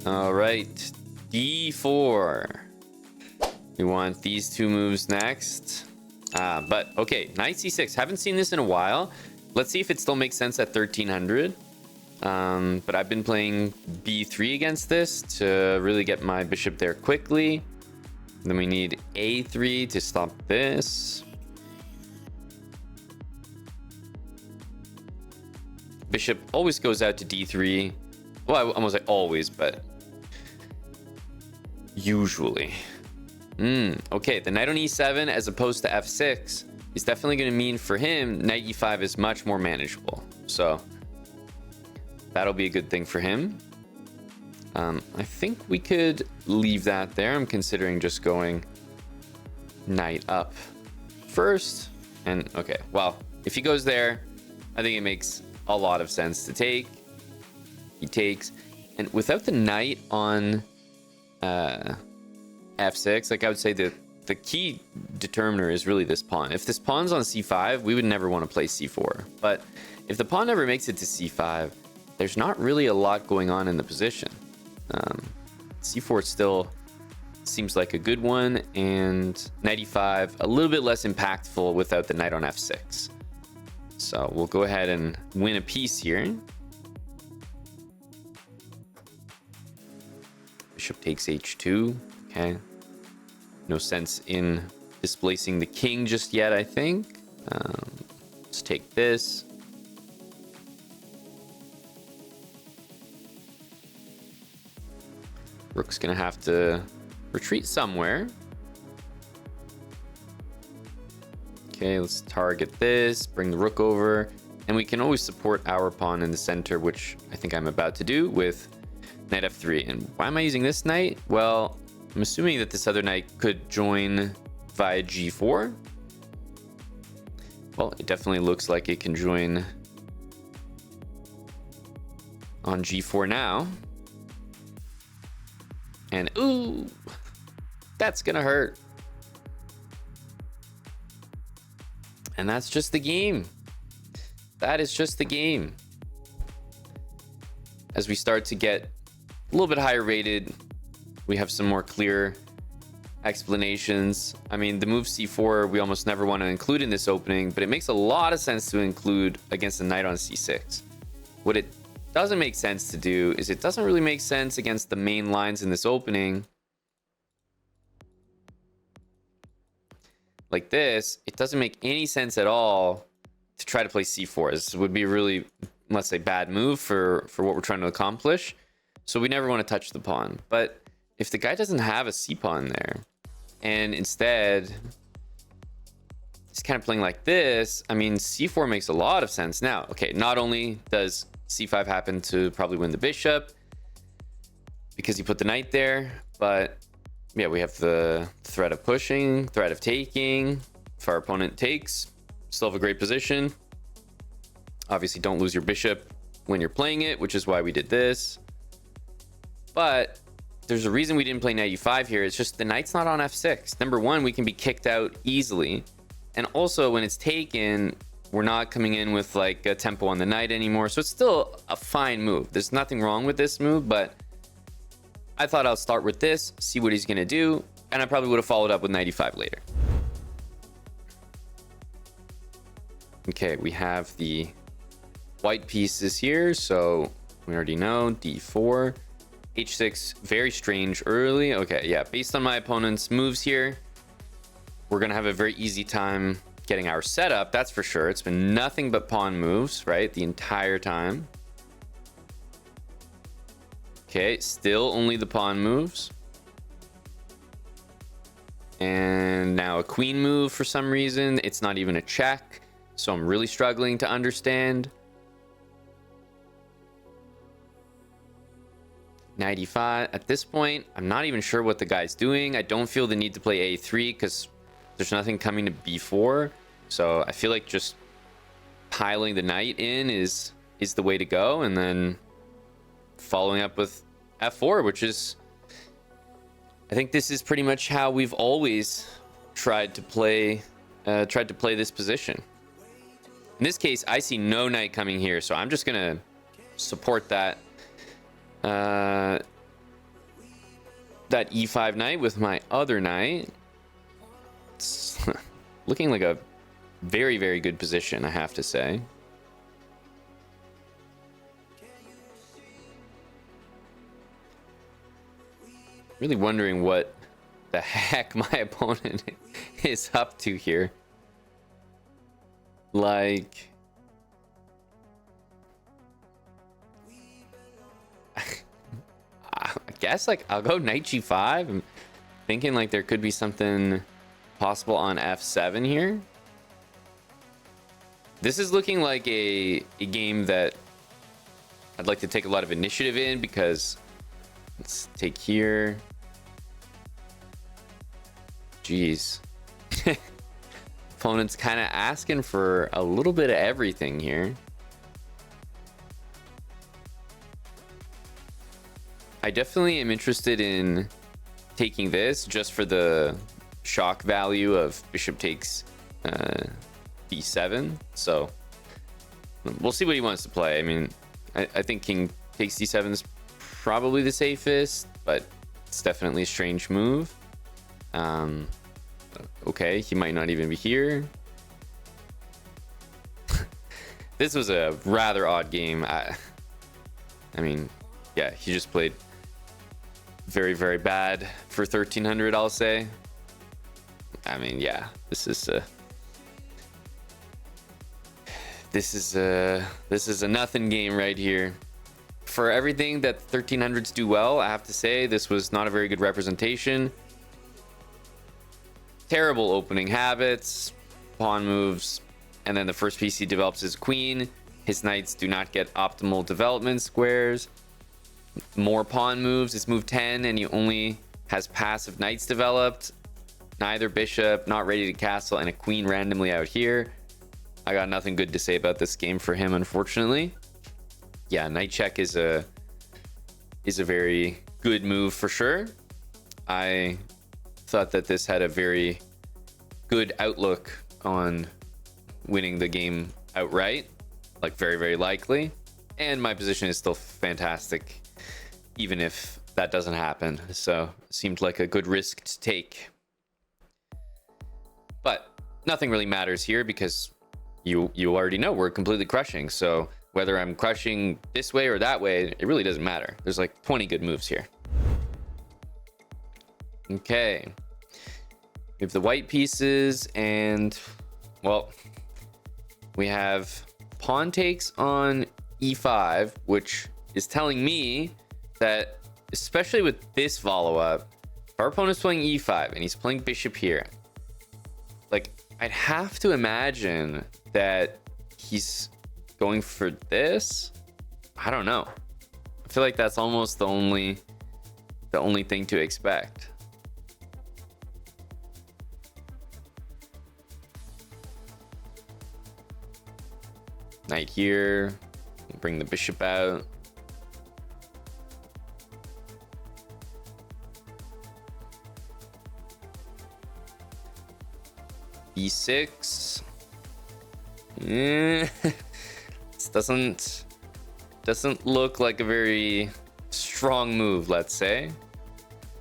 All right, d4. We want these two moves next. But okay, knight c6. Haven't seen this in a while. Let's see if it still makes sense at 1300. But I've been playing b3 against this to really get my bishop there quickly. Then we need a3 to stop this. Bishop always goes out to d3. Well, I almost say always, but usually. Okay, the knight on e7 as opposed to f6 is definitely going to mean for him knight e5 is much more manageable. So that'll be a good thing for him. I think we could leave that there. I'm considering just going knight up first. And okay, well, if he goes there, I think it makes a lot of sense to take. He takes, and without the knight on f6, like I would say the key determiner is really this pawn. If this pawn's on c5, we would never want to play c4. But if the pawn never makes it to c5, there's not really a lot going on in the position. C4 still seems like a good one, and knight e5 a little bit less impactful without the knight on f6. So we'll go ahead and win a piece here. Bishop takes h2. Okay. No sense in displacing the king just yet, I think. Let's take this. Rook's gonna have to retreat somewhere. Okay, let's target this, bring the rook over, and we can always support our pawn in the center, which I think I'm about to do with knight f3. And why am I using this knight? Well, I'm assuming that this other knight could join via g4. Well, it definitely looks like it can join on g4 now. And ooh, that's gonna hurt. And that's just the game. That is just the game. As we start to get a little bit higher rated, we have some more clear explanations. I mean, the move c4 we almost never want to include in this opening, but it makes a lot of sense to include against the knight on c6. What it doesn't make sense to do is it doesn't really make sense against the main lines in this opening. Like this, it doesn't make any sense at all to try to play c4. This would be a really, let's say, bad move for what we're trying to accomplish. So we never want to touch the pawn. But if the guy doesn't have a c-pawn there, and instead he's kind of playing like this, I mean, c4 makes a lot of sense. Now, okay, not only does c5 happen to probably win the bishop because he put the knight there, but yeah, we have the threat of pushing, threat of taking. If our opponent takes, still have a great position. Obviously, don't lose your bishop when you're playing it, which is why we did this. But there's a reason we didn't play knight e5 here. It's just the knight's not on f6. Number one, we can be kicked out easily. And also, when it's taken, we're not coming in with like a tempo on the knight anymore. So it's still a fine move. There's nothing wrong with this move, but I thought I'll start with this, see what he's going to do, and I probably would have followed up with knight e5 later. Okay, we have the white pieces here, so we already know d4, h6, very strange early. Okay, yeah, based on my opponent's moves here, we're going to have a very easy time getting our setup, that's for sure. It's been nothing but pawn moves, right, the entire time. Okay, still only the pawn moves. And now a queen move for some reason. It's not even a check. So I'm really struggling to understand. Knight e5. At this point, I'm not even sure what the guy's doing. I don't feel the need to play a3 because there's nothing coming to b4. So I feel like just piling the knight in is the way to go. And then following up with f4, which is, I think this is pretty much how we've always tried to play this position. In this case, I see no knight coming here, so I'm just gonna support that that e5 knight with my other knight. It's looking like a very, very good position, I have to say. Really wondering what the heck my opponent is up to here. Like, I guess like I'll go knight g5. I'm thinking like there could be something possible on f7 here. This is looking like a game that I'd like to take a lot of initiative in, because let's take here. Jeez. Opponent's kind of asking for a little bit of everything here. I definitely am interested in taking this just for the shock value of bishop takes b7. So we'll see what he wants to play. I mean, I think king takes d7 is probably the safest, but it's definitely a strange move. Okay, he might not even be here. This was a rather odd game. I mean, yeah, he just played very, very bad for 1300, I'll say. I mean, yeah, this is a nothing game right here. For everything that 1300s do well, I have to say this was not a very good representation. Terrible opening habits, pawn moves, and then the first piece he develops is queen. His knights do not get optimal development squares. More pawn moves, it's move 10, and he only has passive knights developed. Neither bishop, not ready to castle, and a queen randomly out here. I got nothing good to say about this game for him, unfortunately. Yeah, knight check is a very good move for sure. I thought that this had a very good outlook on winning the game outright, like very, very likely. And my position is still fantastic, even if that doesn't happen. So it seemed like a good risk to take. But nothing really matters here, because you already know we're completely crushing. So whether I'm crushing this way or that way, it really doesn't matter. There's like 20 good moves here. Okay. We have the white pieces, and well, we have pawn takes on e5, which is telling me that, especially with this follow-up, our opponent's playing e5 and he's playing bishop here. Like, I'd have to imagine that he's going for this. I don't know. I feel like that's almost the only thing to expect. Knight here, bring the bishop out. E6. This doesn't look like a very strong move, let's say.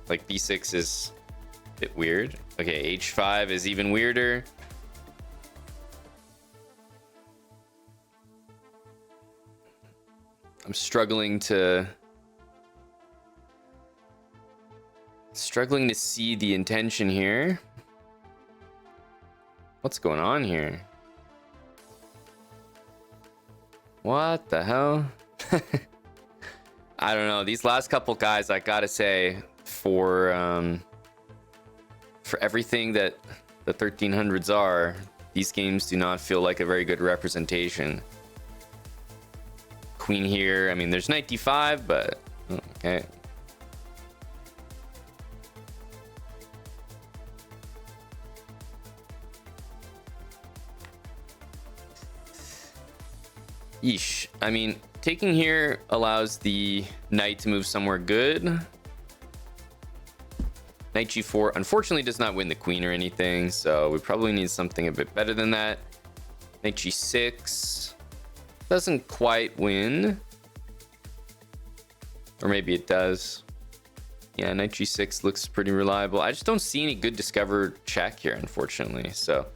Like, b6 is a bit weird. Okay, h5 is even weirder. I'm struggling to see the intention here. What's going on here? What the hell? I don't know. These last couple guys, I gotta say, for everything that the 1300s are, these games do not feel like a very good representation. Queen here. I mean, there's knight d5, but okay. Yeesh. I mean, taking here allows the knight to move somewhere good. Knight g4 unfortunately does not win the queen or anything, so we probably need something a bit better than that. Knight g6 doesn't quite win, or maybe it does. Yeah, knight g6 looks pretty reliable. I just don't see any good discovered check here, unfortunately. So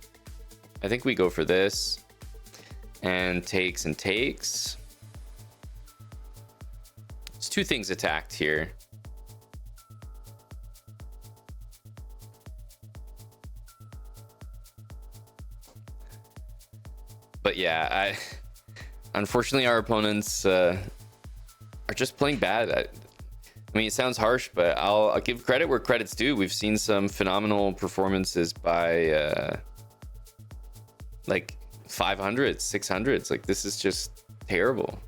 I think we go for this and takes and takes. There's two things attacked here. But yeah, unfortunately our opponents are just playing bad. I mean, it sounds harsh, but I'll give credit where credit's due. We've seen some phenomenal performances by like 500s, 600s. Like, this is just terrible,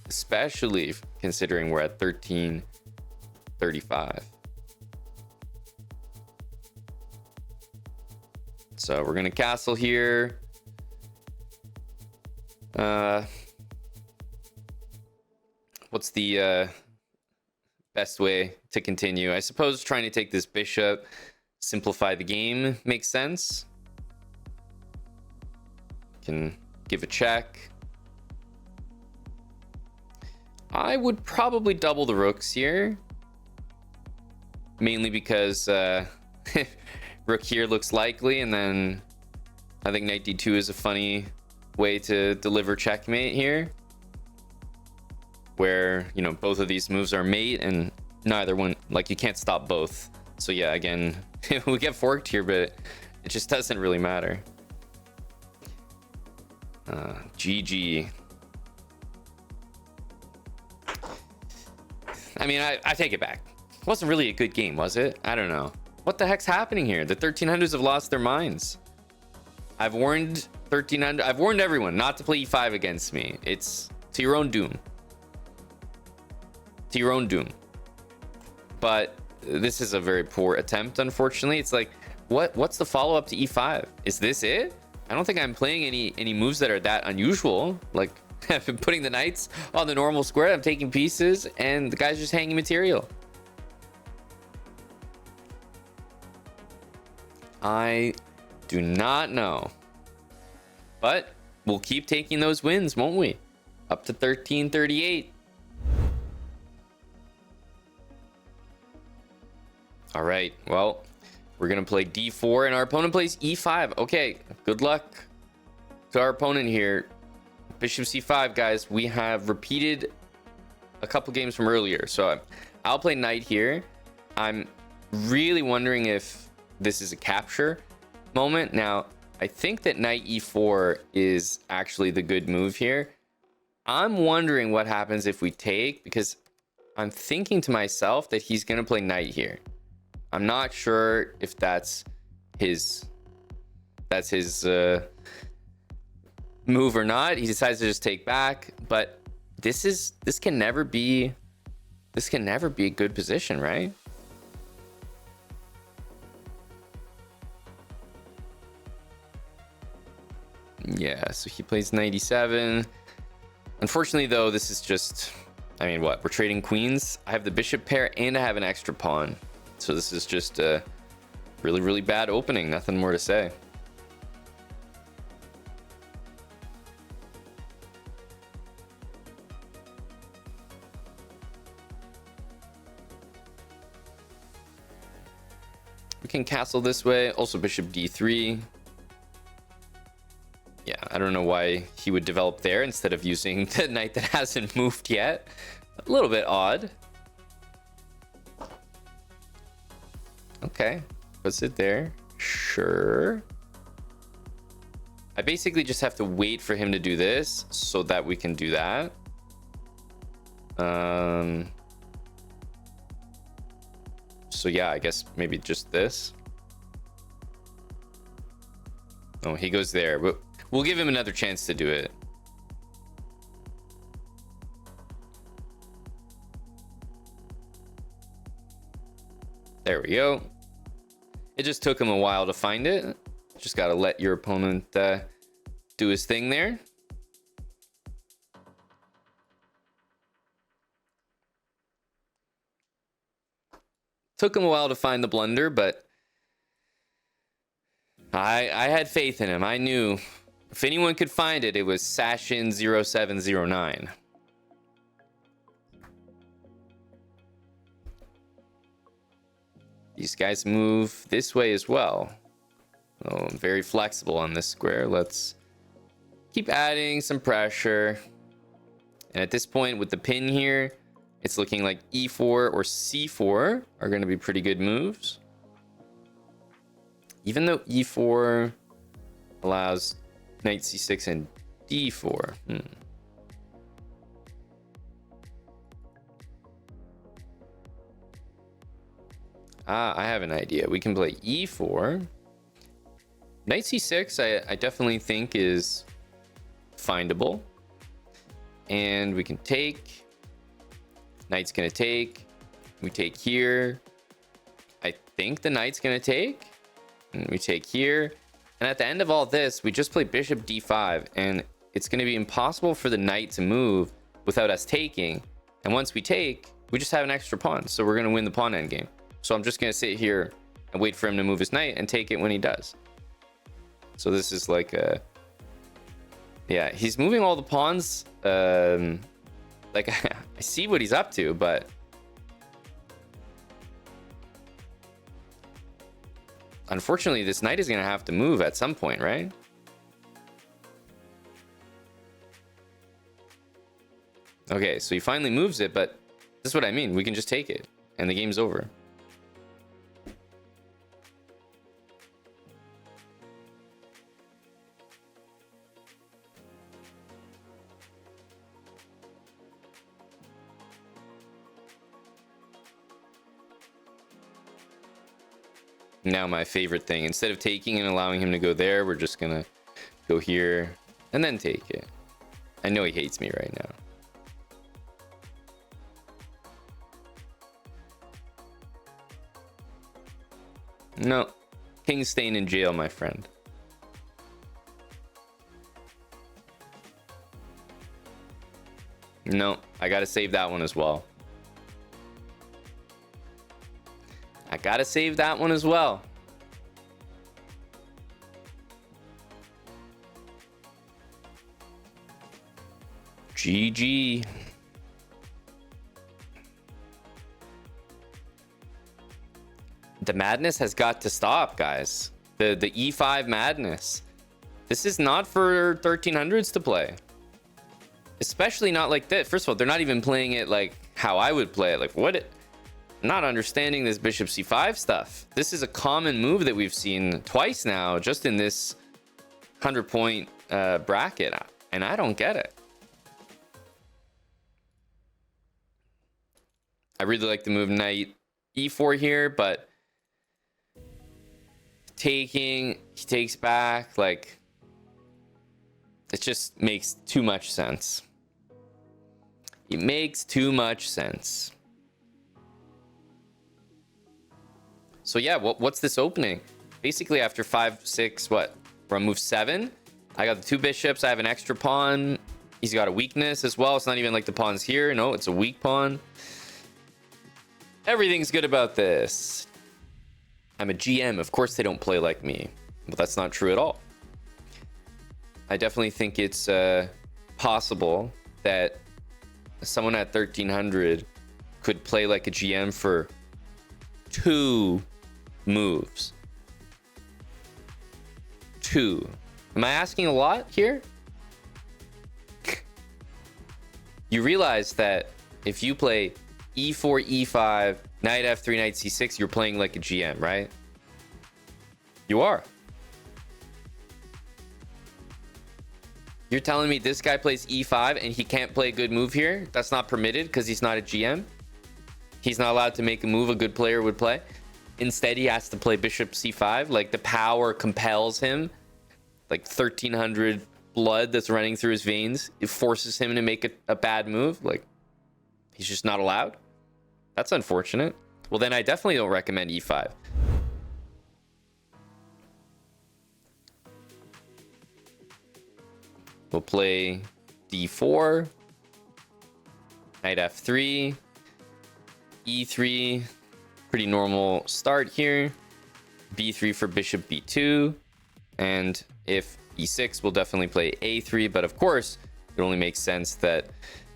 especially considering we're at 1335. So we're gonna castle here. What's the best way to continue? I suppose trying to take this bishop, simplify the game makes sense. Can give a check. I would probably double the rooks here, mainly because rook here looks likely, and then I think knight d2 is a funny way to deliver checkmate here, where, you know, both of these moves are mate and neither one, like, you can't stop both. So yeah, again, we get forked here, but it just doesn't really matter. GG. I mean, I take it back. It wasn't really a good game, was it? I don't know. What the heck's happening here? The 1300s have lost their minds. I've warned 1300. I've warned everyone not to play e5 against me. It's to your own doom. To your own doom. But this is a very poor attempt, unfortunately. It's like, what's the follow-up to e5? Is this it? I don't think I'm playing any moves that are that unusual. Like, I've been putting the knights on the normal square. I'm taking pieces, and the guy's just hanging material. I do not know. But we'll keep taking those wins, won't we? Up to 1338. All right, well, we're gonna play d4 and our opponent plays e5. Okay, good luck to our opponent here. Bishop c5, guys. We have repeated a couple games from earlier, so I'll play knight here. I'm really wondering if this is a capture moment. Now, I think that knight e4 is actually the good move here. I'm wondering what happens if we take, because I'm thinking to myself that he's gonna play knight here. I'm not sure if that's his move or not. He decides to just take back, but this can never be a good position, right? Yeah, so he plays 97. Unfortunately, though, this is just, I mean, what? We're trading queens. I have the bishop pair and I have an extra pawn. So this is just a really, really bad opening. Nothing more to say. We can castle this way. Also bishop d3. Yeah, I don't know why he would develop there instead of using the knight that hasn't moved yet. A little bit odd. Okay, puts it there. Sure. I basically just have to wait for him to do this so that we can do that. So yeah, I guess maybe just this. Oh, he goes there, but we'll give him another chance to do it. There we go. It just took him a while to find it. Just got to let your opponent do his thing there. Took him a while to find the blunder, but I had faith in him. I knew if anyone could find it, it was Sashin 0709. These guys move this way as well. Oh, I'm very flexible on this square. Let's keep adding some pressure. And at this point with the pin here, it's looking like e4 or c4 are going to be pretty good moves. Even though e4 allows knight c6 and d4. I have an idea. We can play e4. Knight c6, I definitely think is findable. And we can take. Knight's gonna take. We take here. I think the knight's gonna take. And we take here. And at the end of all this, we just play bishop d5. And it's gonna be impossible for the knight to move without us taking. And once we take, we just have an extra pawn. So we're gonna win the pawn endgame. So I'm just gonna sit here and wait for him to move his knight and take it when he does. So this is like a... Yeah, he's moving all the pawns. Like, I see what he's up to, but... Unfortunately, this knight is gonna have to move at some point, right? Okay, so he finally moves it, but this is what I mean. We can just take it, and the game's over. Now my favorite thing, instead of taking and allowing him to go there, we're just gonna go here and then take it. I know he hates me right now. No, King's staying in jail, my friend. No, I gotta save that one as well. I gotta save that one as well. GG. The madness has got to stop, guys. The E5 madness. This is not for 1300s to play. Especially not like this. First of all, they're not even playing it like how I would play it. Like, what? I'm not understanding this bishop c5 stuff. This is a common move that we've seen twice now, just in this 100-point bracket, and I don't get it. I really like the move knight e4 here, but taking, he takes back, like, it just makes too much sense. It makes too much sense. So yeah, what's this opening? Basically after 5, 6, what? We're on move 7. I got the 2 bishops. I have an extra pawn. He's got a weakness as well. It's not even like the pawn's here. No, it's a weak pawn. Everything's good about this. I'm a GM. Of course they don't play like me. But that's not true at all. I definitely think it's possible that someone at 1300 could play like a GM for 2 moves. 2. Am I asking a lot here? You realize that if you play e4, e5, knight f3, knight c6, you're playing like a GM, right? You are. You're telling me this guy plays e5 and he can't play a good move here? That's not permitted because he's not a GM? He's not allowed to make a move a good player would play? Instead, he has to play bishop c5. Like, the power compels him. Like 1300 blood that's running through his veins. It forces him to make a bad move. Like, he's just not allowed. That's unfortunate. Well, then I definitely don't recommend e5. We'll play d4, knight f3, e3, pretty normal start here, b3 for bishop b2, and if e6, we'll definitely play a3, but of course, it only makes sense that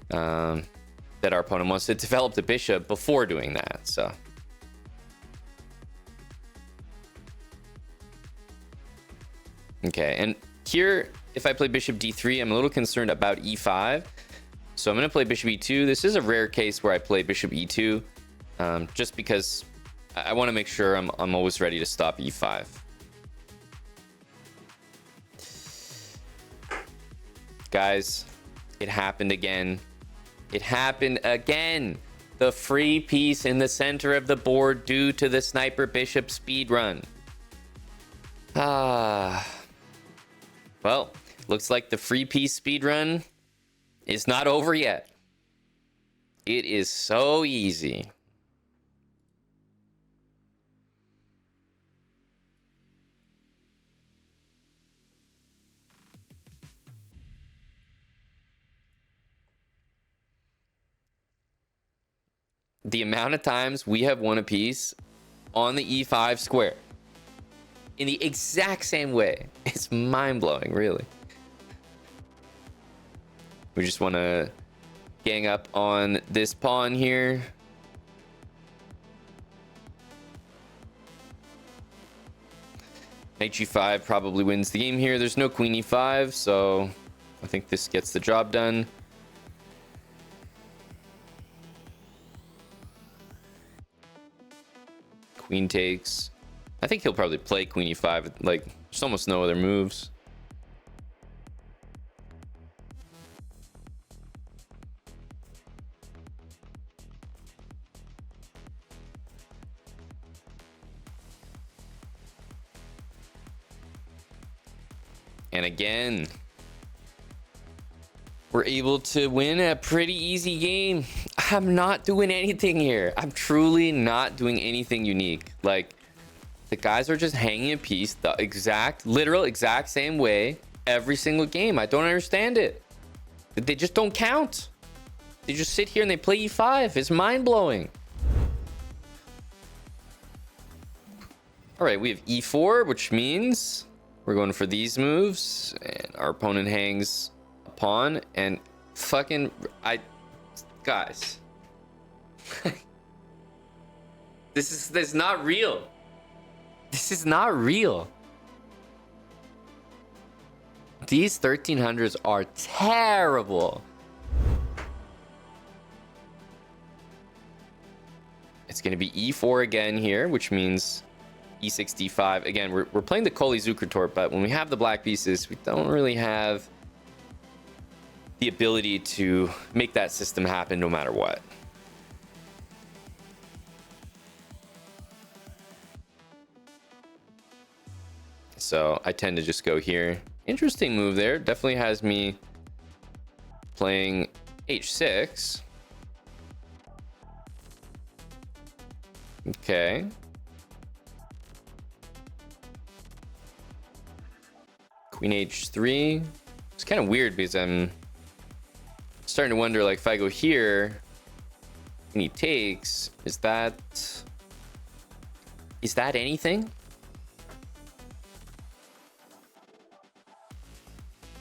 that our opponent wants to develop the bishop before doing that. So Okay, and here, if I play bishop d3, I'm a little concerned about e5. So I'm going to play bishop e2. This is a rare case where I play bishop e2, just because I want to make sure I'm always ready to stop e5. Guys, it happened again. It happened again. The free piece in the center of the board due to the sniper bishop speedrun. Well, looks like the free piece speedrun is not over yet. It is so easy. The amount of times we have won a piece on the e5 square in the exact same way, it's mind-blowing, really. We just want to gang up on this pawn here. Knight g5 probably wins the game here. There's no queen e5, so I think this gets the job done. Queen takes. I think he'll probably play queen e5. Like, there's almost no other moves. And again, we're able to win a pretty easy game. I'm not doing anything here. I'm truly not doing anything unique. Like, the guys are just hanging a piece the literal exact same way every single game. I don't understand it. They just don't count. They just sit here and they play e5. It's mind-blowing. All right, we have e4, which means we're going for these moves, and our opponent hangs a pawn, and fucking guys. This is not real. This is not real. These 1300s are terrible. It's going to be e4 again here, which means e6, d5. Again, we're playing the Colle Zukertort, but when we have the black pieces, we don't really have the ability to make that system happen no matter what. So I tend to just go here. Interesting move there. Definitely has me playing h6. Okay. Queen h3. It's kind of weird because I'm starting to wonder, like, if I go here and he takes, is that anything?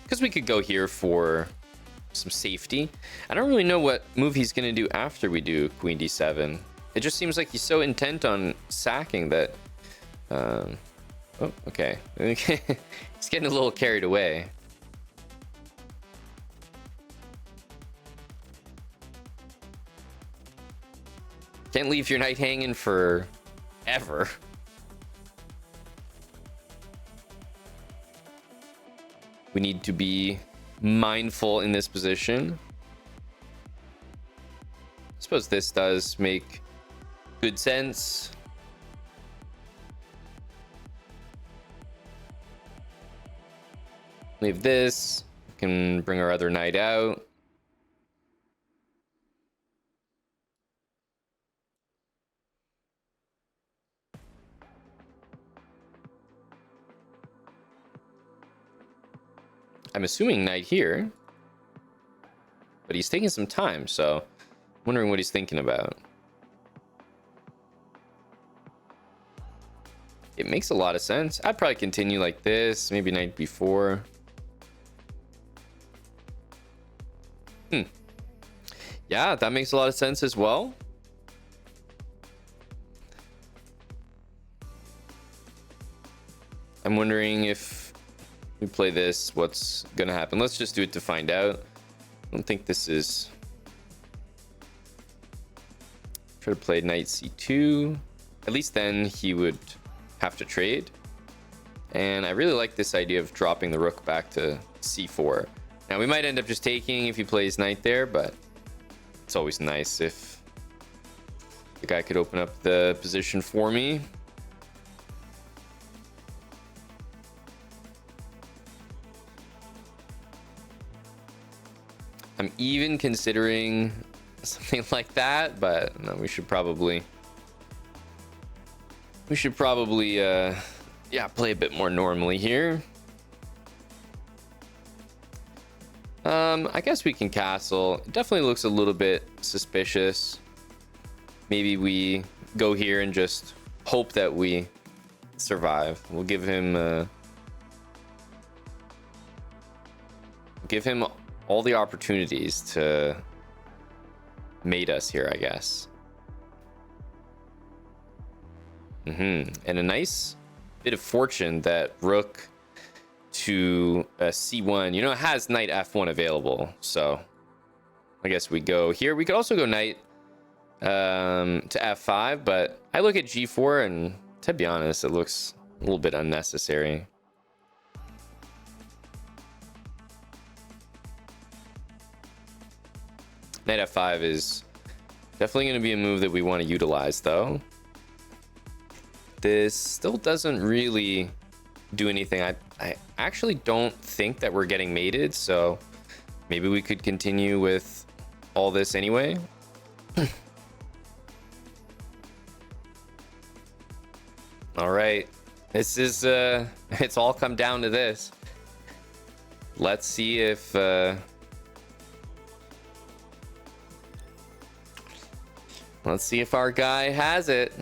Because we could go here for some safety. I don't really know what move he's going to do after we do queen d7. It just seems like he's so intent on sacking that... oh, okay. He's getting a little carried away. Can't leave your knight hanging for ever. We need to be mindful in this position. I suppose this does make good sense. Leave this. We can bring our other knight out. I'm assuming knight here, but he's taking some time, so I'm wondering what he's thinking about. It makes a lot of sense. I'd probably continue like this, maybe knight b4. Yeah, that makes a lot of sense as well. I'm wondering if We play this. What's gonna happen? Let's just do it to find out. I don't think this is. Try to play knight c2. At least then he would have to trade. And I really like this idea of dropping the rook back to c4. Now we might end up just taking if he plays knight there, but it's always nice if the guy could open up the position for me. I'm even considering something like that, but no, we should probably yeah, play a bit more normally here. I guess we can castle. It definitely looks a little bit suspicious. Maybe we go here and just hope that we survive. We'll give him all the opportunities to mate us here, I guess. And a nice bit of fortune that rook to c1, you know, it has knight f1 available, so I guess we go here. We could also go knight to f5, but I look at g4 and, to be honest, it looks a little bit unnecessary. Knight f5 is definitely going to be a move that we want to utilize, though. This still doesn't really do anything. I actually don't think that we're getting mated, so maybe we could continue with all this anyway. All right, this is it's all come down to this. Let's see if our guy has it.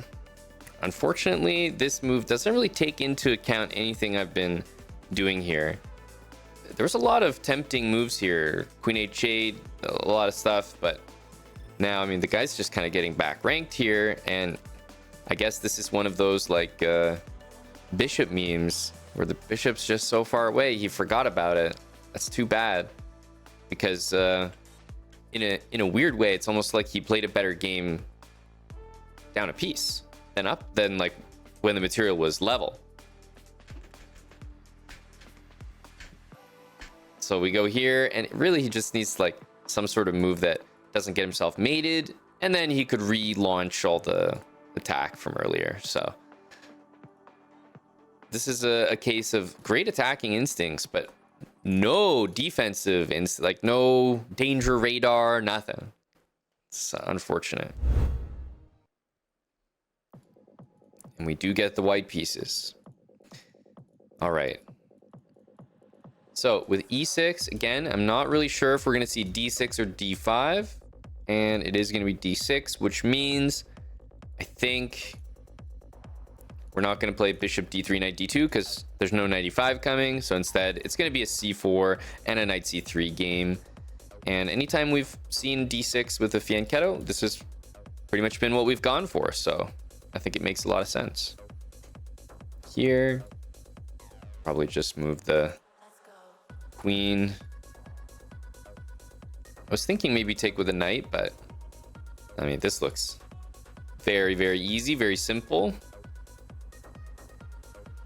Unfortunately, this move doesn't really take into account anything I've been doing here. There's a lot of tempting moves here. Queen h8, a lot of stuff, but now, I mean, the guy's just kind of getting back ranked here, and I guess this is one of those like bishop memes where the bishop's just so far away he forgot about it. That's too bad, because in a weird way, it's almost like he played a better game down a piece than like when the material was level. So we go here, and really he just needs like some sort of move that doesn't get himself mated, and then he could relaunch all the attack from earlier. So this is a case of great attacking instincts, but no defensive like no danger radar, nothing. It's unfortunate. And we do get the white pieces. All right. So with e6, again, I'm not really sure if we're going to see d6 or d5. And it is going to be d6, which means I think we're not going to play bishop d3, knight d2, because there's no knight e5 coming. So instead, it's going to be a c4 and a knight c3 game. And anytime we've seen d6 with a fianchetto, this has pretty much been what we've gone for. So I think it makes a lot of sense. Here, probably just move the queen. I was thinking maybe take with a knight, but I mean, this looks very, very easy, very simple.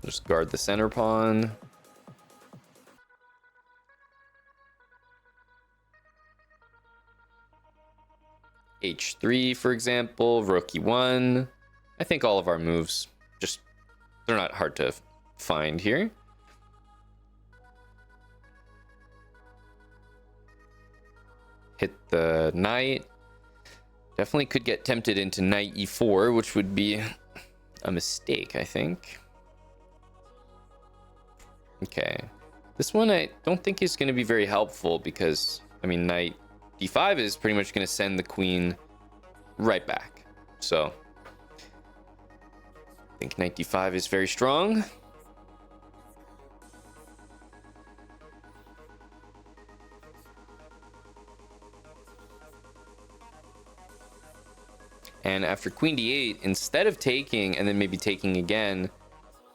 Just guard the center pawn. H3, for example, rook e1. I think all of our moves, just, they're not hard to find here. Hit the knight. Definitely could get tempted into knight e4, which would be a mistake, I think. Okay. This one I don't think is going to be very helpful because, I mean, knight d5 is pretty much going to send the queen right back. So I think knight d5 is very strong. And after queen d8, instead of taking and then maybe taking again,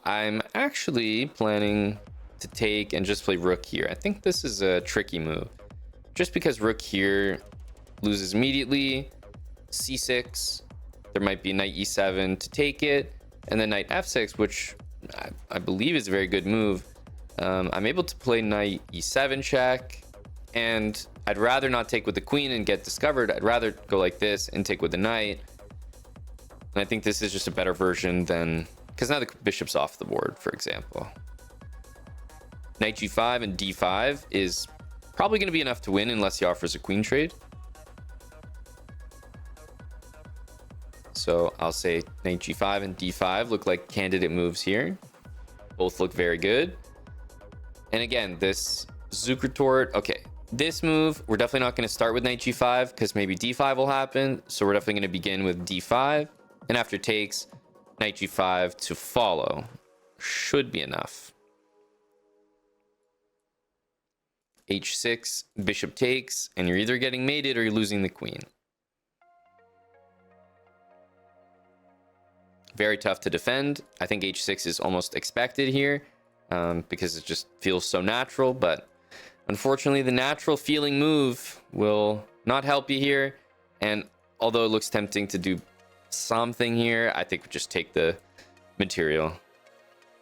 I'm actually planning to take and just play rook here. I think this is a tricky move. Just because rook here loses immediately, c6, there might be knight e7 to take it, and then knight f6, which I believe is a very good move. I'm able to play knight e7 check, and I'd rather not take with the queen and get discovered. I'd rather go like this and take with the knight. And I think this is just a better version than, because now the bishop's off the board, for example. Knight g5 and d5 is probably going to be enough to win unless he offers a queen trade. So I'll say knight g5 and d5 look like candidate moves here. Both look very good. And again, this Zukertort, okay, this move, we're definitely not going to start with knight g5 because maybe d5 will happen. So we're definitely going to begin with d5. And after takes, knight g5 to follow. Should be enough. h6, bishop takes, and you're either getting mated or you're losing the queen. Very tough to defend. I think h6 is almost expected here because it just feels so natural, but unfortunately the natural feeling move will not help you here. And although it looks tempting to do something here, I think we just take the material.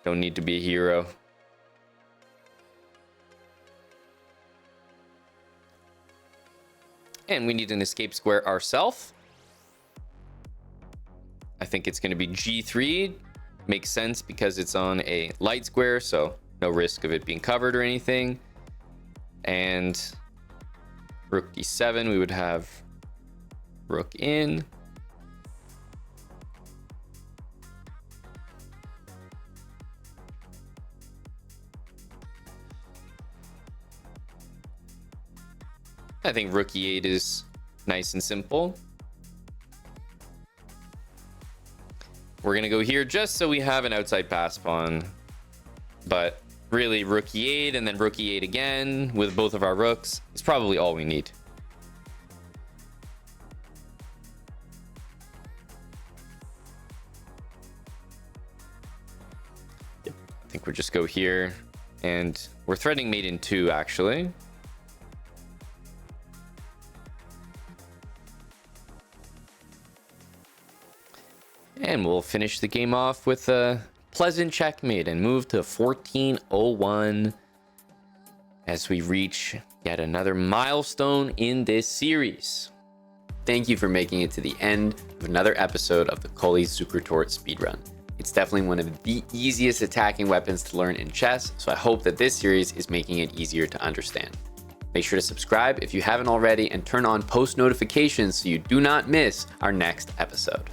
Don't need to be a hero. And we need an escape square ourselves. I think it's going to be g3. Makes sense because it's on a light square, so no risk of it being covered or anything. And rook d7, we would have rook in. I think rook e8 is nice and simple. We're going to go here just so we have an outside pass pawn. But really, rook e8 and then rook e8 again with both of our rooks is probably all we need. Yep. I think we'll just go here. And we're threatening mate in 2, actually. And we'll finish the game off with a pleasant checkmate and move to 1401 as we reach yet another milestone in this series. Thank you for making it to the end of another episode of the Colle Zukertort speedrun. It's definitely one of the easiest attacking weapons to learn in chess, so I hope that this series is making it easier to understand. Make sure to subscribe if you haven't already and turn on post notifications so you do not miss our next episode.